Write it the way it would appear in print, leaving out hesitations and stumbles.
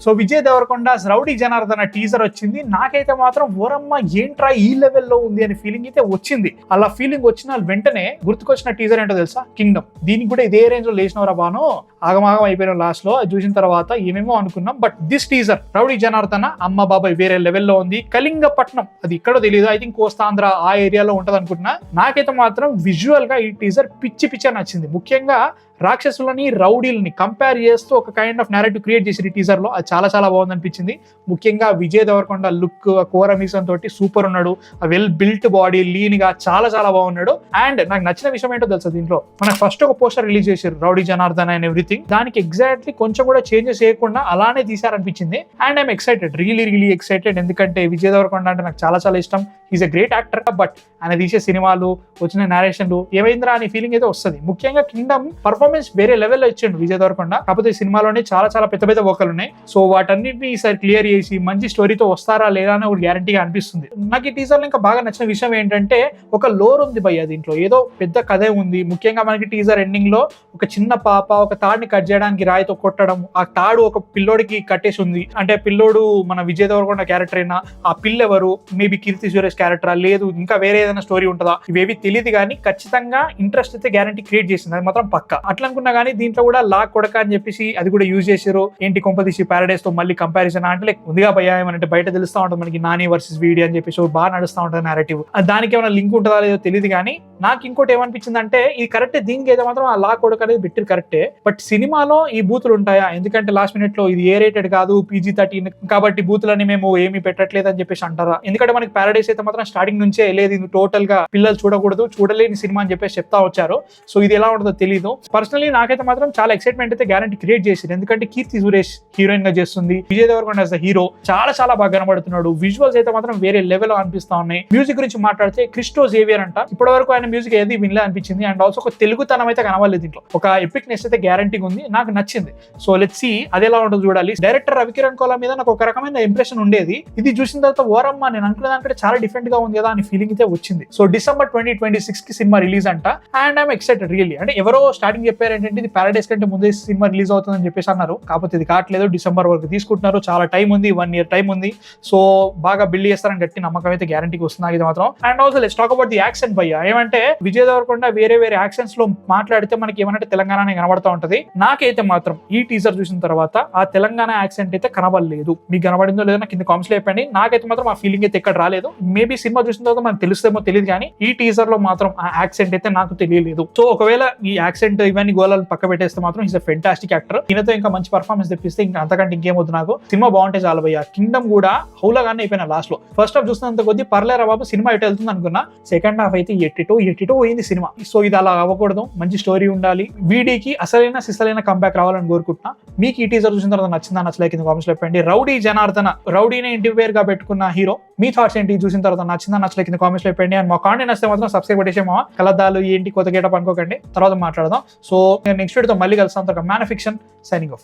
So Vijay Devarakonda Rowdy Janardhana teaser వచ్చింది. నాకైతే మాత్రం ఓరమ్మ ఏంట్రా ఈ లెవెల్లో ఉంది అని ఫీలింగ్ అయితే వచ్చింది. అలా ఫీలింగ్ వచ్చిన వెంటనే గుర్తుకొచ్చిన టీజర్ ఏంటో తెలుసా, కింగ్డమ్. దీనికి కూడా ఇదే రేంజ్ లో లేచినవరా బాను, ఆగమాగం అయిపోయిన లాస్ట్ లో. చూసిన తర్వాత ఏమేమో అనుకున్నాం, but this teaser Rowdy Janardhana అమ్మ బాబాయ్ వేరే లెవెల్లో ఉంది. కళింగపట్నం అది ఇక్కడో తెలియదు, ఐ థింక్ కోస్తాంధ్ర ఆ ఏరియాలో ఉంటది అనుకుంటున్నా. నాకైతే మాత్రం విజువల్ గా ఈ టీజర్ పిచ్చి నచ్చింది. ముఖ్యంగా రాక్షసులని రౌడీలని కంపేర్ చేస్తూ ఒక కైండ్ ఆఫ్ నేరేటివ్ క్రియేట్ చేసి టీజర్ లో అది చాలా బాగుంది అనిపించింది. ముఖ్యంగా విజయ్ దేవరకొండ లుక్, కోరమీసం తోటి సూపర్ ఉన్నాడు. వెల్ బిల్ట్ బాడీ, లీన్ గా చాలా బాగున్నాడు. అండ్ నాకు నచ్చిన విషయం ఏంటో తెలుసా, దీంట్లో మనకు ఫస్ట్ ఒక పోస్టర్ రిలీజ్ చేశారు రౌడీ జనార్దన్ అండ్ ఎవ్రీథింగ్. దానికి ఎగ్జాక్ట్లీ కొంచెం కూడా చేంజెస్ చేయకుండా అలానే తీసారనిపించింది. And I'm excited, really excited. ఎందుకంటే విజయ్ దేవరకొండ అంటే నాకు చాలా ఇష్టం. Is a great actor. But ఆయన తీసే సినిమాలు, వచ్చిన నేరేషన్లు ఏమైందిరా అని ఫీలింగ్ అయితే వస్తుంది. ముఖ్యంగా కింగ్డమ్ పర్ఫార్మెన్స్ వేరే లెవెల్లో ఇచ్చిండు విజయ్ దేవరకొండ. కాకపోతే ఈ సినిమాలోనే చాలా పెద్ద వోకలు ఉన్నాయి. సో వాటన్నిటిని ఈసారి క్లియర్ చేసి మంచి స్టోరీతో వస్తారా లేదా అని ఒక గ్యారంటీగా అనిపిస్తుంది. నాకు ఈ టీజర్ లో ఇంకా బాగా నచ్చిన విషయం ఏంటంటే ఒక లోర్ ఉంది భయ్య దీంట్లో, ఏదో పెద్ద కథే ఉంది. ముఖ్యంగా మనకి టీజర్ ఎండింగ్ లో ఒక చిన్న పాప ఒక తాడుని కట్ చేయడానికి రాయితో కొట్టడం, ఆ తాడు ఒక పిల్లోడికి కట్టేసి ఉంది. అంటే పిల్లోడు మన విజయ్ దేవరకొండ క్యారెక్టర్ అయినా, ఆ పిల్లెవరు, మేబీ కీర్తి సురేష్ క్యారెక్టరా లేదు ఇంకా వేరే ఏదైనా స్టోరీ ఉంటుందా, ఇవేవి తెలియదు. కానీ ఖచ్చితంగా ఇంట్రెస్ట్ అయితే గ్యారంటీ క్రియేట్ చేసింది, అది మాత్రం పక్క. అట్లా అనుకున్నా కానీ దీంట్లో కూడా లా కొడక అని చెప్పేసి అది కూడా యూజ్ చేశారు. ఏంటి కొంపదీసి ప్యారడైస్ తో మళ్ళీ కంపారిజన్ అంటే లైక్ ఉందిగా భయ్యా, ఏమంటే బయట తెలుస్తా ఉంటుంది మనకి నాని వర్సెస్ వీడి అని చెప్పేసి బాగా నడుస్తూ ఉంటుంది నేరేటివ్. దానికి ఏమైనా లింక్ ఉంటుందా లేదో తెలియదు. కానీ నాకు ఇంకోటి ఏమనిపించింది అంటే ఇది కరెక్టే, దీనికి అయితే మాత్రం ఆ లా కొడక అనేది బెటర్ కరెక్టే. బట్ సినిమాలో ఈ బూతులు ఉంటాయా? ఎందుకంటే లాస్ట్ మినిట్ లో ఇది ఏ రేటెడ్ కాదు, PG-13 కాబట్టి బూతులని మేము ఏమి పెట్టట్లేదు అని చెప్పేసి అంటారా? ఎందుకంటే మనకి ప్యారడైస్ అయితే మాత్రం స్టార్టింగ్ నుంచే లేదు, ఇది టోటల్ గా పిల్లలు చూడకూడదు, చూడలేని సినిమా అని చెప్పేసి చెప్తా వచ్చారు. సో ఇది ఎలా ఉంటుందో తెలియదు. పర్సనలీ నాకైతే మాత్రం చాలా ఎక్సైట్మెంట్ అయితే గ్యారంటీ క్రియేట్ చేసింది. ఎందుకంటే కీర్తి సురేష్ హీరోయిన్ గా చేస్తుంది, Vijay Devarakonda as the hero చాలా బాగా కనబడుతున్నాడు. విజువల్స్ అయితే మాత్రం వేరే లెవెల్ అనిపిస్తా ఉన్నాయి. మ్యూజిక్ గురించి మాట్లాడితే క్రిస్టో జేవియర్ అంట, ఇప్పటి వరకు ఆయన మ్యూజిక్ ఏది వినలే అనిపించింది. అండ్ ఆల్సో ఒక తెలుగుతనం అయితే కనవలేదు దీంట్లో, ఒక ఎపిక్నెస్ అయితే గ్యారంటీగా ఉంది, నాకు నచ్చింది. సో లెట్స్ సీ అది ఎలా ఉంటుందో చూడాలి. డైరెక్టర్ రవికిరణ్ కోలా మీద నాకు ఒక రకమైన ఇంప్రెషన్ ఉండేది. ఇది చూసిన తర్వాత ఓరమ్మ నేను అనుకునే దానికంటే చాలా డిఫరెంట్ గా ఉంది కదా అని ఫీలింగ్ అయితే వచ్చింది. సో December 2026 కి సినిమా రిలీజ్ అంట. And I'm excited really. అంటే ఎవరో స్టార్టింగ్ చెప్పారు ఏంటంటే ఇది ప్యారడైస్ కంటే ముందే సినిమా రిలీజ్ అవుతుందని చెప్పేసి అన్నారు. కాకపోతే ఇది కావట్లేదు, డిసెంబర్ వరకు తీసుకుంటున్నారు. చాలా టైం ఉంది, 1 year టైం ఉంది. సో బాగా బిల్డ్ చేస్తారని గట్టి నమ్మకం అయితే గ్యారంటీకి వస్తుంది ఇది మాత్రం. And also let's talk about the accent భయ్యా. ఏమంటే విజయ్ దేవరకొండ వేరే యాక్సెంట్స్ లో మాట్లాడితే మనకి ఏమంటే తెలంగాణ కనబడతా ఉంటది. నాకైతే మాత్రం ఈ టీజర్ చూసిన తర్వాత ఆ తెలంగాణ యాక్సెంట్ అయితే కనబడలేదు. మీకు కనబడిందో లేదో నాకు కింద కామెంట్స్ లో చెప్పండి. నాకైతే మాత్రం ఆ ఫీలింగ్ అయితే ఎక్కడ రాలేదు. మేబీ సినిమా చూసిన తర్వాత మనకు తెలుస్తేమో తెలియదు, కానీ ఈ టీజర్ లో మాత్రం ఆ యాక్సెంట్ అయితే నాకు తెలియలేదు. సో ఒకవేళ ఈ యాక్సెంట్ ఇవన్నీ గోళాలు పక్క పెట్టేస్తే మాత్రం ఈస్ అ ఫెంటాస్టిక్ యాక్టర్. ఈయనతో ఇంకా మంచి పర్ఫార్మెన్స్ తెప్పిస్తే ఇంకా అంతకంటే ఇంకేమవుతుంది. నాకు సినిమా బాగుంటే చాలా భయ్యా. కింగ్డమ్ కూడా హౌలాగానే అయిపోయిన లాస్ట్ లో. ఫస్ట్ హాఫ్ చూసినంత కొద్ది పర్లేరా బాబు సినిమా ఎటు వెళ్తుంది అనుకున్నా. సెకండ్ హాఫ్ అయితే ఎట్టిటో పోయింది సినిమా. సో ఇది అలా అవ్వకూడదు, మంచి స్టోరీ ఉండాలి. వీడికి అసలైన సిసలైన కంబ్యాక్ రావాలని కోరుకుంటున్నా. మీకు ఈ టీజర్ చూసిన తర్వాత నచ్చిందా నచ్చలే కింద కామెంట్స్ లో చెప్పండి. రౌడీ జనార్దన, రౌడీని ఇంటి పేరుగా పెట్టుకున్న హీరో, మీ థాట్స్ ఏంటి చూసిన తర్వాత నచ్చిందా నచ్చలే కింద కామెంట్స్ లో చెప్పండి. అండ్ మా కాంటెంట్ నచ్చితే మాత్రం సబ్స్క్రైబ్ పెట్టేసేమో. కలద్దాలు ఏంటి కొత్త గేటప్ అనుకోకండి, తర్వాత మాట్లాడదాం. సో నేను నెక్స్ట్ వీడియోతో మళ్ళీ కలుస్తాను. Man of fiction signing off.